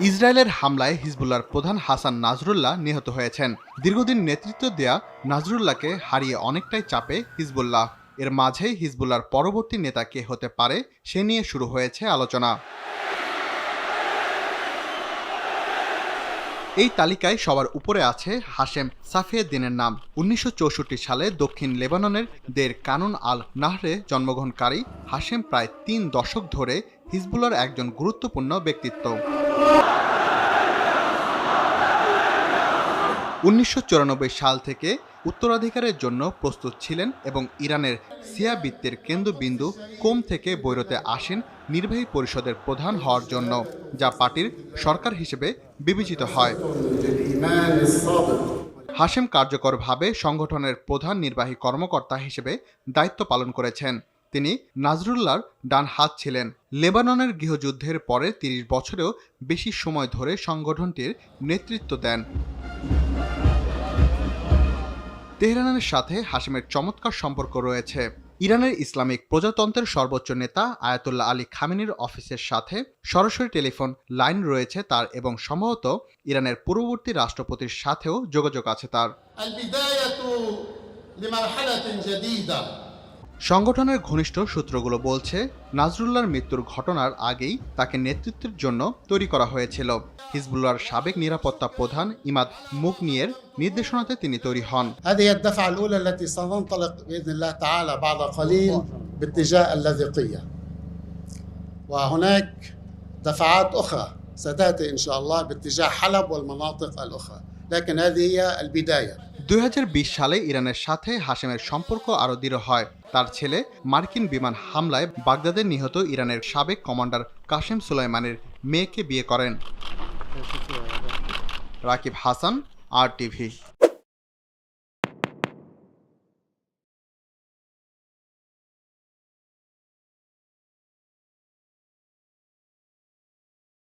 ইসরায়েলের হামলায় হিজবুল্লাহর প্রধান হাসান নাসরুল্লাহ নিহত হয়েছেন। দীর্ঘদিন নেতৃত্ব দেয়া নাসরুল্লাহকে হারিয়ে অনেকটাই চাপে হিজবুল্লাহ। এর মাঝেই হিজবুল্লাহর পরবর্তী নেতা কে হতে পারে সে নিয়ে শুরু হয়েছে আলোচনা। এই তালিকায় সবার উপরে আছে হাশেম সাফিয়েদ্দিনের নাম। 1964 সালে দক্ষিণ লেবাননের দের কানুন আল নাহরে জন্মগ্রহণকারী হাশেম প্রায় 3 দশক ধরে হিজবুল্লাহর একজন গুরুত্বপূর্ণ ব্যক্তিত্ব। 1994 সাল থেকে উত্তরাধিকারের জন্য প্রস্তুত ছিলেন এবং ইরানের শিয়া বৃত্তের কেন্দ্রবিন্দু কোম থেকে বৈরুতে আসেন নির্বাহী পরিষদের প্রধান হওয়ার জন্য, যা পার্টির সরকার হিসেবে বিবেচিত হয়। হাশেম কার্যকরভাবে সংগঠনের প্রধান নির্বাহী কর্মকর্তা হিসেবে দায়িত্ব পালন করেছেন। তিনি নাসরুল্লাহর ডান হাত ছিলেন। লেবাননের গৃহযুদ্ধের পরে 30 বছরেও বেশি সময় ধরে সংগঠনটির নেতৃত্ব দেন। তেহরানের সাথে হাশেমের চমৎকার সম্পর্ক রয়েছে। ইরানের ইসলামিক প্রজাতন্ত্রের সর্বোচ্চ নেতা আয়াতুল্লাহ আলী খামেনির অফিসের সাথে সরাসরি টেলিফোন লাইন রয়েছে তার, এবং সম্ভবত ইরানের পূর্ববর্তী রাষ্ট্রপতির সাথেও যোগাযোগ আছে তার। সংগঠনের ঘনিষ্ঠ সূত্রগুলো বলছে, নাসরুল্লাহর মৃত্যুর ঘটনার আগেই তাকে নেতৃত্বের জন্য তৈরি করা হয়েছিল। হিজবুল্লাহর সাবেক নিরাপত্তা প্রধান ইমাদ মুগনিয়ের নির্দেশনাতে তিনি তৈরি হন। هذه الدفعة الأولى التي سننطلق بإذن الله تعالى بعد قليل باتجاه اللاذقية، وهناك دفعات أخرى ستأتي إن شاء الله باتجاه حلب والمناطق الأخرى، لكن هذه هي البداية। 2020 সালে ইরানের সাথে হাশেমের সম্পর্ক আরও দৃঢ় হয়। তার ছেলে মার্কিন বিমান হামলায় বাগদাদে নিহত ইরানের সাবেক কমান্ডার কাসেম সুলাইমানের মেয়েকে বিয়ে করেন। রাকিব হাসান, RTV।